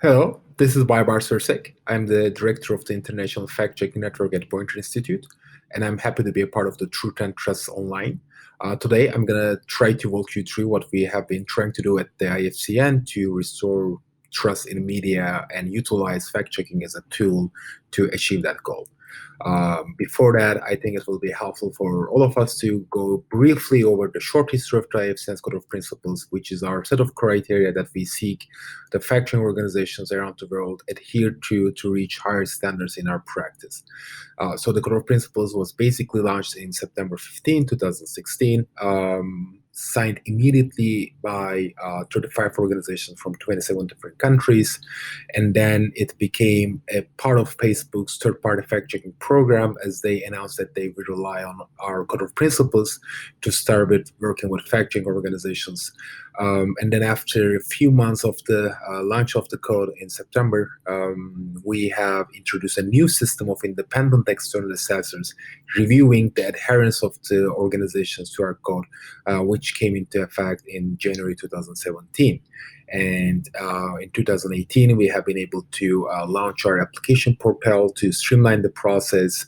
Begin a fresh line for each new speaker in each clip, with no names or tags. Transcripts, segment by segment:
Hello, this is Baybars Örsek. I'm the director of the International Fact-Checking Network at Poynter Institute, and I'm happy to be a part of the Truth and Trust Online. Today, I'm going to try to walk you through what we have been trying to do at the IFCN to restore trust in media and utilize fact-checking as a tool to achieve that goal. Before that, I think it will be helpful for all of us to go briefly over the short history of the SAS Code of Principles, which is our set of criteria that we seek the fact-checking organizations around the world adhere to reach higher standards in our practice. So the Code of Principles was basically launched in September 15, 2016. Signed immediately by 35 organizations from 27 different countries. And then it became a part of Facebook's third-party fact-checking program as they announced that they would rely on our Code of Principles to start with working with fact-checking organizations. And then after a few months of the launch of the code in September, we have introduced a new system of independent external assessors reviewing the adherence of the organizations to our code, which came into effect in January 2017. And in 2018, we have been able to launch our application portal to streamline the process.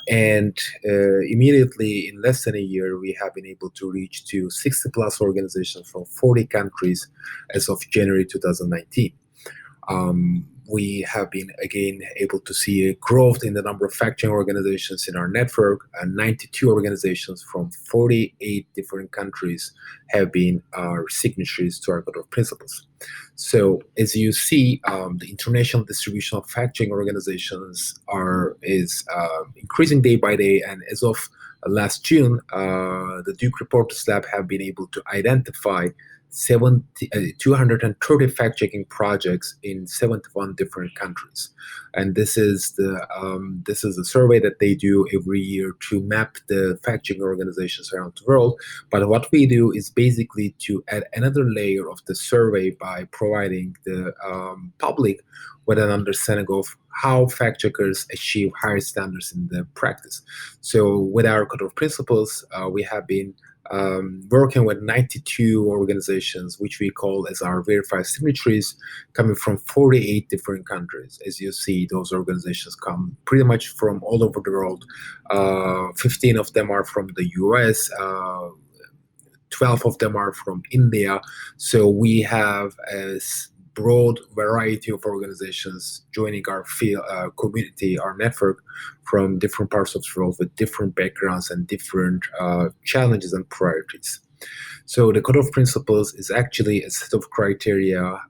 And immediately, in less than a year, we have been able to reach to 60 plus organizations from 40 countries as of January 2019. We have been again able to see a growth in the number of fact-checking organizations in our network, and 92 organizations from 48 different countries have been our signatories to our Code of Principles. So as you see, the international distribution of fact-checking organizations is increasing day by day, and as of last June, the Duke Reporters Lab have been able to identify 230 fact-checking projects in 71 different countries, and this is a survey that they do every year to map the fact-checking organizations around the world. But what we do is basically to add another layer of the survey by providing the public with an understanding of how fact-checkers achieve higher standards in the practice. So with our Code of Principles, we have been working with 92 organizations, which we call as our verified signatories, coming from 48 different countries. As you see, those organizations come pretty much from all over the world. 15 of them are from the US, 12 of them are from India. So we have a broad variety of organizations joining our community, our network, from different parts of the world with different backgrounds and different challenges and priorities. So the Code of Principles is actually a set of criteria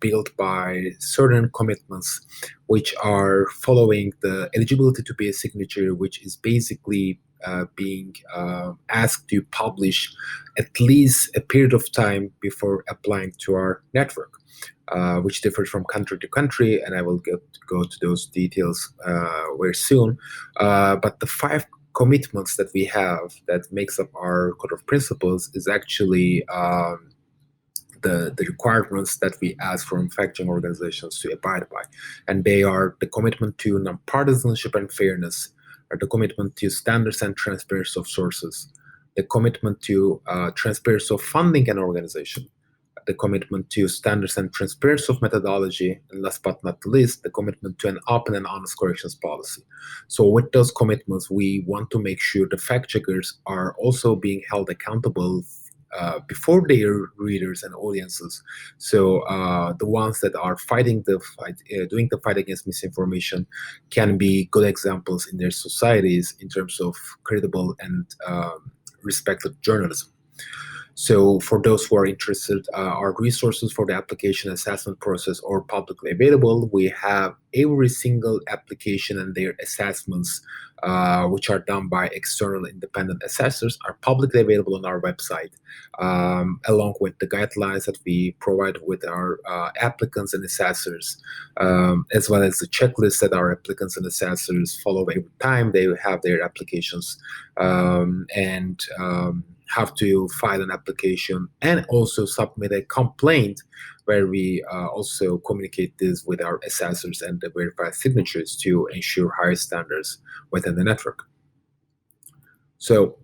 built by certain commitments, which are following the eligibility to be a signatory, which is basically being asked to publish at least a period of time before applying to our network, which differs from country to country, and I will go to those details very soon. But the 5 commitments that we have that makes up our Code of Principles is actually the requirements that we ask from fact-checking organizations to abide by. And they are the commitment to nonpartisanship and fairness, or the commitment to standards and transparency of sources, the commitment to transparency of funding an organization, the commitment to standards and transparency of methodology, and last but not least, the commitment to an open and honest corrections policy. So with those commitments, we want to make sure the fact checkers are also being held accountable before their readers and audiences. So the ones that are fighting the fight, doing the fight against misinformation, can be good examples in their societies in terms of credible and respected journalism. So for those who are interested, our resources for the application assessment process are publicly available. We have every single application and their assessments, which are done by external independent assessors, are publicly available on our website, along with the guidelines that we provide with our applicants and assessors, as well as the checklist that our applicants and assessors follow every time they have their applications, and have to file an application and also submit a complaint, where we also communicate this with our assessors and the verified signatures to ensure higher standards within the network. So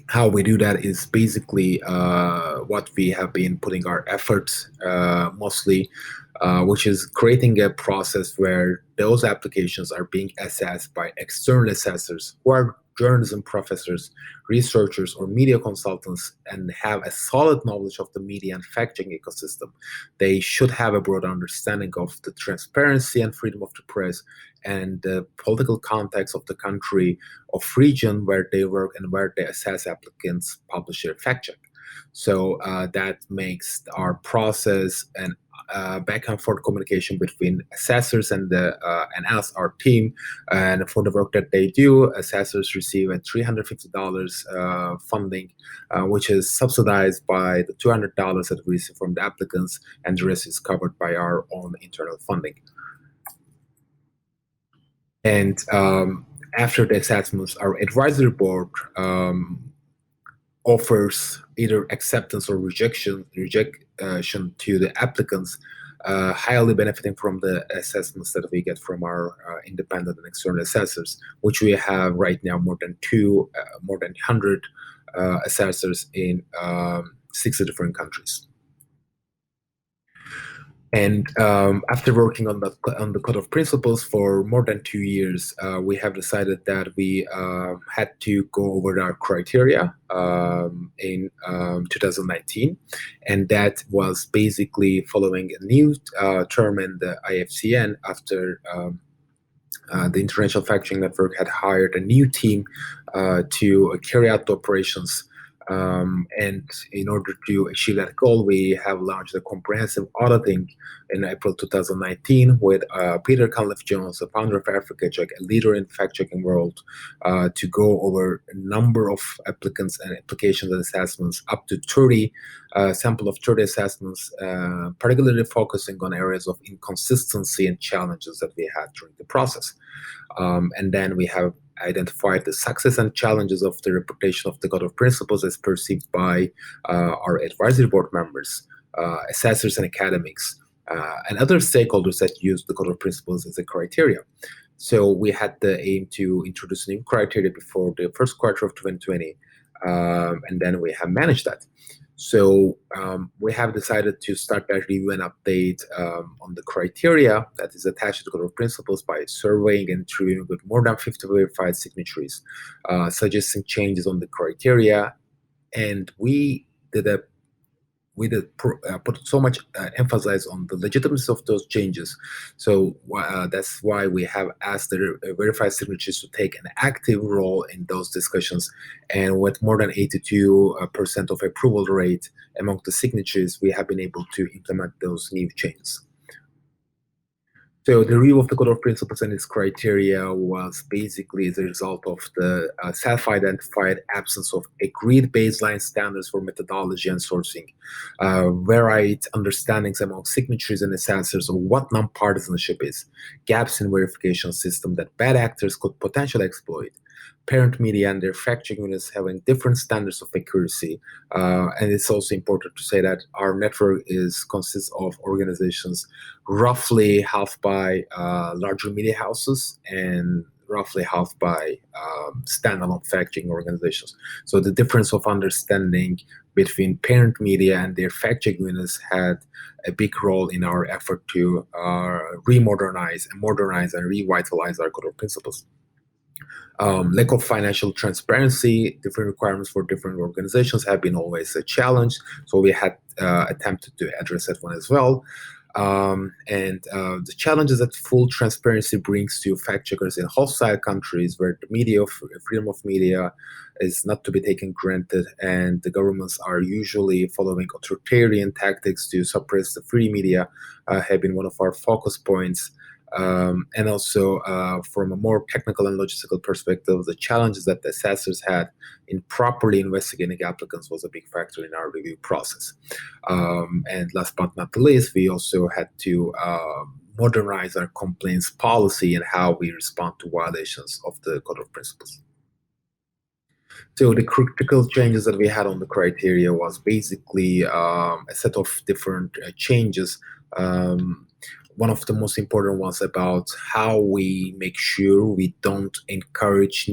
how we do that is basically what we have been putting our efforts mostly, which is creating a process where those applications are being assessed by external assessors who are journalism professors, researchers, or media consultants and have a solid knowledge of the media and fact-checking ecosystem. They should have a broad understanding of the transparency and freedom of the press and the political context of the country of region where they work and where they assess applicants publish their fact check. So that makes our process and back and forth communication between assessors and us, our team, and for the work that they do, assessors receive a $350 funding, which is subsidized by the $200 that we receive from the applicants, and the rest is covered by our own internal funding. And after the assessments, our advisory board offers either acceptance or rejection to the applicants, highly benefiting from the assessments that we get from our independent and external assessors, which we have right now more than 100 assessors in 60 different countries. And after working on the Code of Principles for more than 2 years, we have decided that we had to go over our criteria in 2019, and that was basically following a new term in the IFCN after the International Fact-Checking Network had hired a new team to carry out the operations. And in order to achieve that goal, we have launched a comprehensive auditing in April 2019 with Peter Cunliffe-Jones, the founder of AfricaCheck, a leader in fact-checking world, to go over a number of applicants and applications and assessments, up to 30 sample of 30 assessments, particularly focusing on areas of inconsistency and challenges that we had during the process. And then we have identified the success and challenges of the reputation of the Code of Principles as perceived by our advisory board members, assessors and academics, and other stakeholders that use the Code of Principles as a criteria. So we had the aim to introduce new criteria before the first quarter of 2020, and then we have managed that. So we have decided to start that review and update on the criteria that is attached to the Code of Principles by surveying and interviewing with more than 50 verified signatories, suggesting changes on the criteria. And we put so much emphasis on the legitimacy of those changes. So that's why we have asked the verified signatories to take an active role in those discussions. And with more than 82% of approval rate among the signatories, we have been able to implement those new changes. So the review of the Code of Principles and its criteria was basically as a result of the self-identified absence of agreed baseline standards for methodology and sourcing, varied understandings among signatories and assessors of what nonpartisanship is, gaps in verification system that bad actors could potentially exploit, parent media and their fact-checking units having different standards of accuracy. And it's also important to say that our network consists of organizations roughly half by larger media houses and roughly half by standalone fact-checking organizations. So the difference of understanding between parent media and their fact-checking units had a big role in our effort to modernize and revitalize our Code of Principles. Lack of financial transparency, different requirements for different organizations have been always a challenge. So we had attempted to address that one as well. And the challenges that full transparency brings to fact checkers in hostile countries where the freedom of media is not to be taken granted, and the governments are usually following authoritarian tactics to suppress the free media, have been one of our focus points. And also from a more technical and logistical perspective, the challenges that the assessors had in properly investigating applicants was a big factor in our review process. And last but not the least, we also had to modernize our complaints policy and how we respond to violations of the Code of Principles. So the critical changes that we had on the criteria was basically a set of different changes. one of the most important ones about how we make sure we don't encourage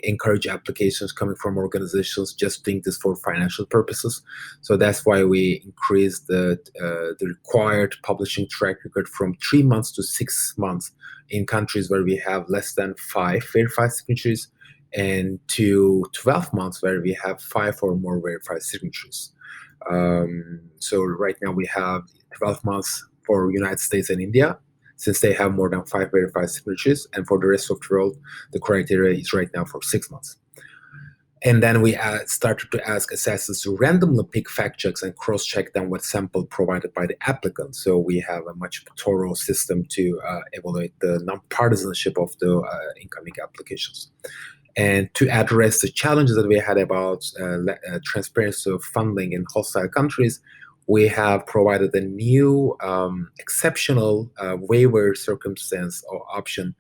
encourage applications coming from organizations just doing this for financial purposes. So that's why we increased the required publishing track record from 3 months to 6 months in countries where we have less than 5 verified signatures, and to 12 months where we have 5 or more verified signatures. So right now we have 12 months for United States and India, since they have more than 5 verified signatures, and for the rest of the world, the criteria is right now for 6 months. And then we started to ask assessors to randomly pick fact checks and cross-check them with sample provided by the applicant. So we have a much thorough system to evaluate the non-partisanship of the incoming applications. And to address the challenges that we had about transparency of funding in hostile countries, we have provided a new exceptional waiver circumstance or option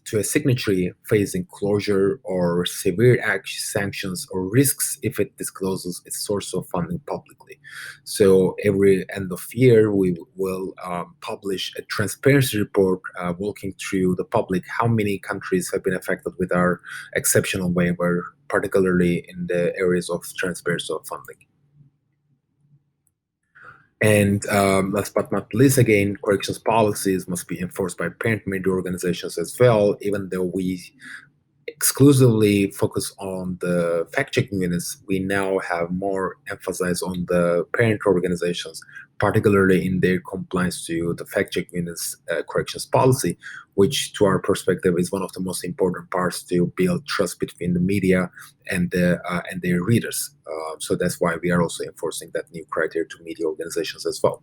to a signatory facing closure or severe sanctions or risks if it discloses its source of funding publicly. So every end of year, we will publish a transparency report walking through the public how many countries have been affected with our exceptional waiver, particularly in the areas of transparency of funding. And last but not least, again, corrections policies must be enforced by parent media organizations as well, even though we exclusively focus on the fact-checking units. We now have more emphasis on the parent organizations, particularly in their compliance to the fact-checking units corrections policy, which to our perspective is one of the most important parts to build trust between the media and their readers. So that's why we are also enforcing that new criteria to media organizations as well.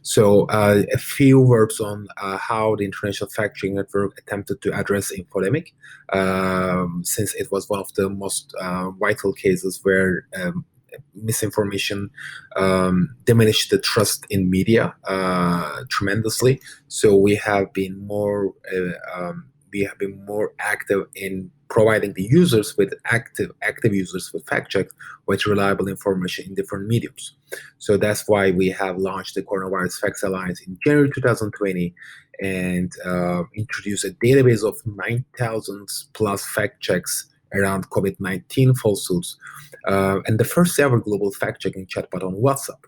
So a few words on how the International Fact-Checking Network attempted to address infodemic, since it was one of the most vital cases where misinformation diminished the trust in media tremendously. So we have been more active in providing the users with active users with fact check with reliable information in different mediums. So that's why we have launched the Coronavirus Facts Alliance in January 2020 and introduced a database of 9,000 plus fact checks around COVID-19 falsehoods, and the first ever global fact-checking chatbot on WhatsApp.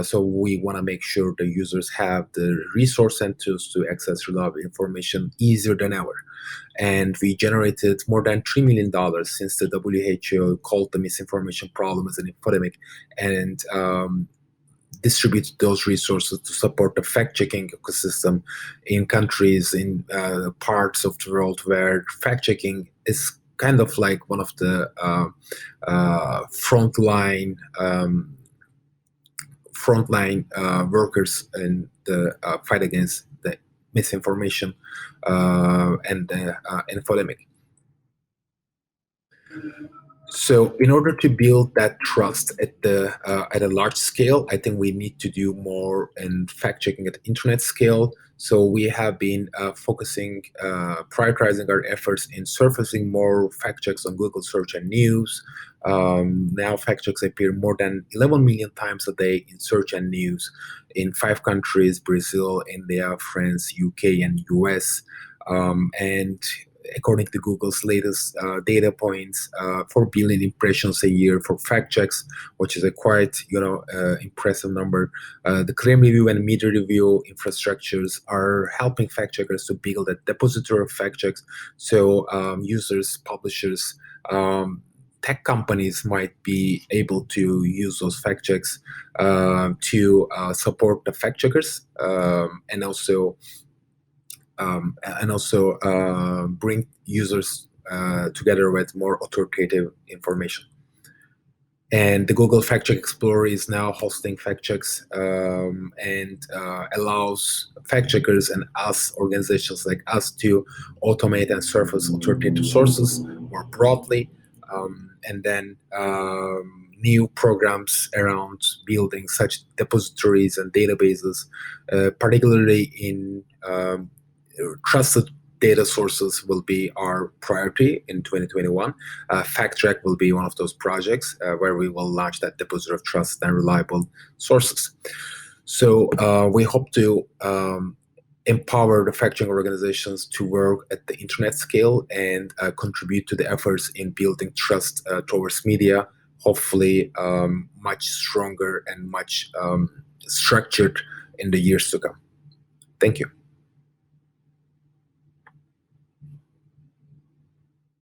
So we want to make sure the users have the resource and tools to access reliable information easier than ever. And we generated more than $3 million since the WHO called the misinformation problem as an epidemic, and distribute those resources to support the fact-checking ecosystem in countries, in parts of the world where fact-checking is kind of like one of the frontline workers in the fight against the misinformation and the infodemic. So in order to build that trust at a large scale, I think we need to do more in fact checking at internet scale. So we have been prioritizing our efforts in surfacing more fact checks on Google search and news. Now fact checks appear more than 11 million times a day in search and news in 5 countries: Brazil, India, France, UK, and US. And according to Google's latest data points, 4 billion impressions a year for fact checks, which is a quite impressive number. The claim review and media review infrastructures are helping fact checkers to build a depository of fact checks. So users, publishers, tech companies might be able to use those fact checks to support the fact checkers, and also bring users together with more authoritative information. And the Google Fact Check Explorer is now hosting fact checks and allows fact checkers and organizations like us to automate and surface authoritative sources more broadly. And then new programs around building such depositories and databases, particularly in trusted data sources, will be our priority in 2021. FactTrack will be one of those projects where we will launch that deposit of trust and reliable sources. So we hope to empower the fact-checking organizations to work at the internet scale and contribute to the efforts in building trust towards media, hopefully much stronger and much structured in the years to come. Thank you.